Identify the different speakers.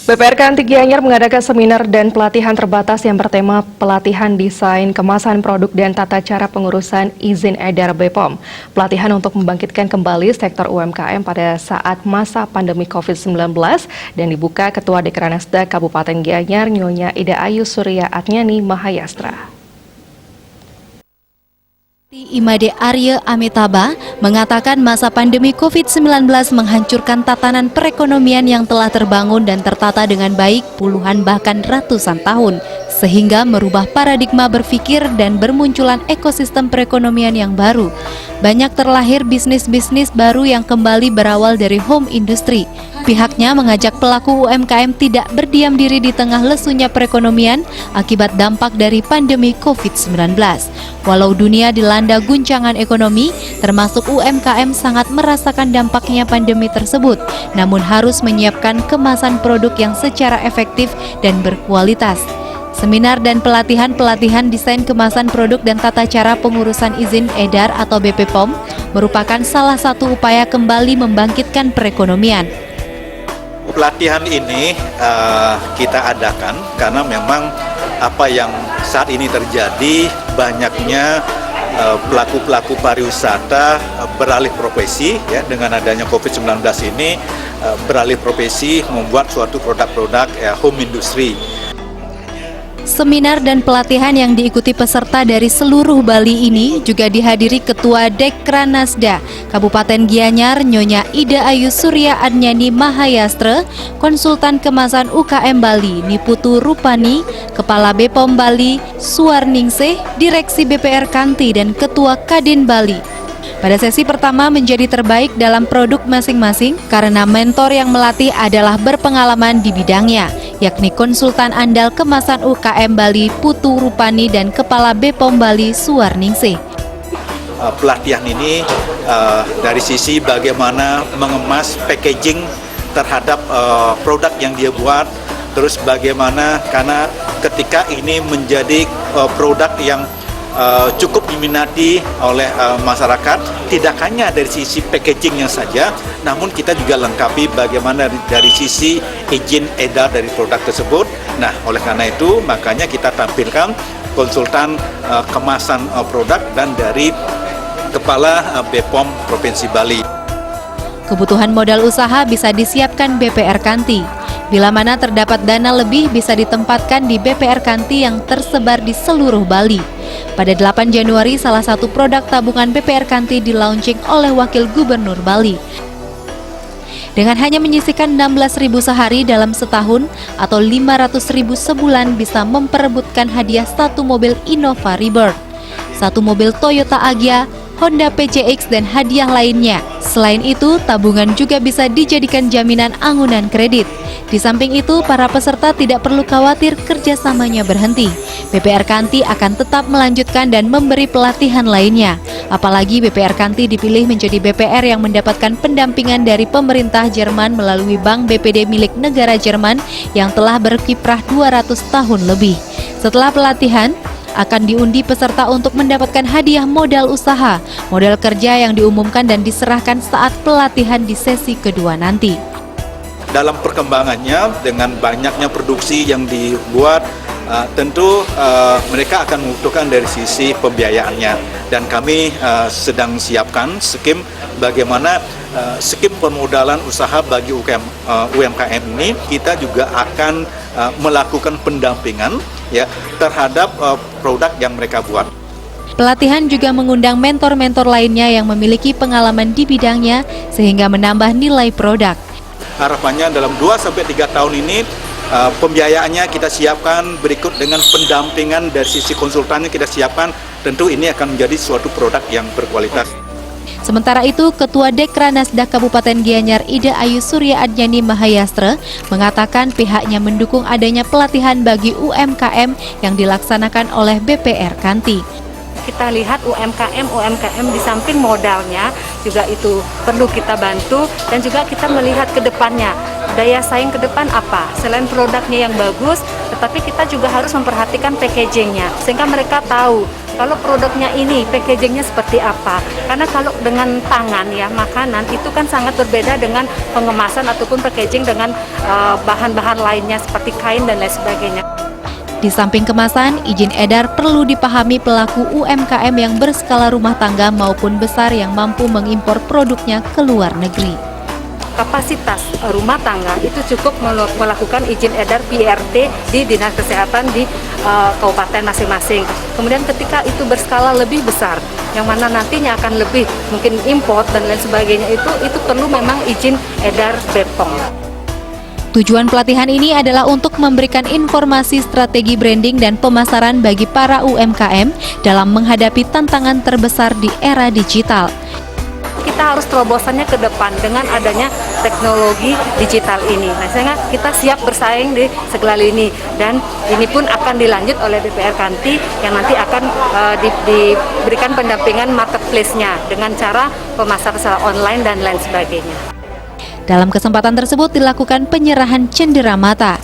Speaker 1: BPR Kanti Gianyar mengadakan seminar dan pelatihan terbatas yang bertema pelatihan desain kemasan produk dan tata cara pengurusan izin edar BPOM. Pelatihan untuk membangkitkan kembali sektor UMKM pada saat masa pandemi COVID-19 dan dibuka Ketua Dekranasda Kabupaten Gianyar Nyonya Ida Ayu Surya Adnyani Mahayastra.
Speaker 2: Imade Arya Amitabha mengatakan masa pandemi COVID-19 menghancurkan tatanan perekonomian yang telah terbangun dan tertata dengan baik puluhan bahkan ratusan tahun, sehingga merubah paradigma berpikir dan bermunculan ekosistem perekonomian yang baru. Banyak terlahir bisnis-bisnis baru yang kembali berawal dari home industry. Pihaknya mengajak pelaku UMKM tidak berdiam diri di tengah lesunya perekonomian akibat dampak dari pandemi COVID-19. Walau dunia dilanda guncangan ekonomi, termasuk UMKM sangat merasakan dampaknya pandemi tersebut, namun harus menyiapkan kemasan produk yang secara efektif dan berkualitas. Seminar dan pelatihan desain kemasan produk dan tata cara pengurusan izin edar atau BPOM merupakan salah satu upaya kembali membangkitkan perekonomian.
Speaker 3: Pelatihan ini kita adakan karena memang apa yang saat ini terjadi, banyaknya pelaku-pelaku pariwisata beralih profesi ya, dengan adanya COVID-19 ini beralih profesi membuat suatu produk-produk home industry.
Speaker 2: Seminar dan pelatihan yang diikuti peserta dari seluruh Bali ini juga dihadiri Ketua Dekranasda Kabupaten Gianyar Nyonya Ida Ayu Surya Adnyani Mahayastra, Konsultan Kemasan UKM Bali Niputu Rupani, Kepala BPOM Bali Suwarningsih, Direksi BPR Kanti dan Ketua Kadin Bali. Pada sesi pertama menjadi terbaik dalam produk masing-masing karena mentor yang melatih adalah berpengalaman di bidangnya, yakni konsultan andal kemasan UKM Bali Putu Rupani dan Kepala BPOM Bali Suwarningsih.
Speaker 3: Pelatihan ini dari sisi bagaimana mengemas packaging terhadap produk yang dia buat, terus bagaimana karena ketika ini menjadi produk yang cukup diminati oleh masyarakat, tidak hanya dari sisi packagingnya saja, namun kita juga lengkapi bagaimana dari sisi izin edar dari produk tersebut. Nah, oleh karena itu makanya kita tampilkan konsultan kemasan produk dan dari Kepala BPOM Provinsi Bali.
Speaker 2: Kebutuhan modal usaha bisa disiapkan BPR Kanti. Bila mana terdapat dana lebih bisa ditempatkan di BPR Kanti yang tersebar di seluruh Bali. Pada 8 Januari, salah satu produk tabungan BPR Kanti di-launching oleh Wakil Gubernur Bali. Dengan hanya menyisihkan 16.000 sehari dalam setahun atau 500.000 sebulan bisa memperebutkan hadiah satu mobil Innova Rebirth, satu mobil Toyota Agya, Honda PCX dan hadiah lainnya. Selain itu, tabungan juga bisa dijadikan jaminan anggunan kredit. Di samping itu, para peserta tidak perlu khawatir kerjasamanya berhenti. BPR Kanti akan tetap melanjutkan dan memberi pelatihan lainnya. Apalagi BPR Kanti dipilih menjadi BPR yang mendapatkan pendampingan dari pemerintah Jerman melalui Bank BPD milik negara Jerman yang telah berkiprah 200 tahun lebih. Setelah pelatihan, akan diundi peserta untuk mendapatkan hadiah modal usaha, modal kerja yang diumumkan dan diserahkan saat pelatihan di sesi kedua nanti.
Speaker 3: Dalam perkembangannya, dengan banyaknya produksi yang dibuat, tentu mereka akan membutuhkan dari sisi pembiayaannya. Dan kami sedang siapkan skim bagaimana skim permodalan usaha bagi UMKM ini. Kita juga akan melakukan pendampingan ya terhadap produk yang mereka buat.
Speaker 2: Pelatihan juga mengundang mentor-mentor lainnya yang memiliki pengalaman di bidangnya sehingga menambah nilai produk.
Speaker 3: Harapannya dalam 2-3 tahun ini pembiayaannya kita siapkan, berikut dengan pendampingan dari sisi konsultannya kita siapkan, tentu ini akan menjadi suatu produk yang berkualitas.
Speaker 2: Sementara itu, Ketua Dekranasda Kabupaten Gianyar Ida Ayu Surya Adnyani Mahayastra mengatakan pihaknya mendukung adanya pelatihan bagi UMKM yang dilaksanakan oleh BPR Kanti.
Speaker 4: Kita lihat UMKM di samping modalnya juga itu perlu kita bantu, dan juga kita melihat ke depannya, daya saing ke depan apa. Selain produknya yang bagus, tetapi kita juga harus memperhatikan packagingnya sehingga mereka tahu kalau produknya ini packagingnya seperti apa. Karena kalau dengan tangan ya makanan itu kan sangat berbeda dengan pengemasan ataupun packaging dengan bahan-bahan lainnya seperti kain dan lain sebagainya.
Speaker 2: Di samping kemasan, izin edar perlu dipahami pelaku UMKM yang berskala rumah tangga maupun besar yang mampu mengimpor produknya ke luar negeri.
Speaker 4: Kapasitas rumah tangga itu cukup melakukan izin edar PRT di Dinas Kesehatan di kabupaten masing-masing. Kemudian ketika itu berskala lebih besar, yang mana nantinya akan lebih mungkin import dan lain sebagainya itu perlu memang izin edar BPOM.
Speaker 2: Tujuan pelatihan ini adalah untuk memberikan informasi strategi branding dan pemasaran bagi para UMKM dalam menghadapi tantangan terbesar di era digital.
Speaker 4: Kita harus terobosannya ke depan dengan adanya teknologi digital ini. Nah, sehingga kita siap bersaing di segala lini dan ini pun akan dilanjut oleh BPR Kanti yang nanti akan diberikan pendampingan marketplace-nya dengan cara pemasaran secara online dan lain sebagainya.
Speaker 2: Dalam kesempatan tersebut dilakukan penyerahan cenderamata.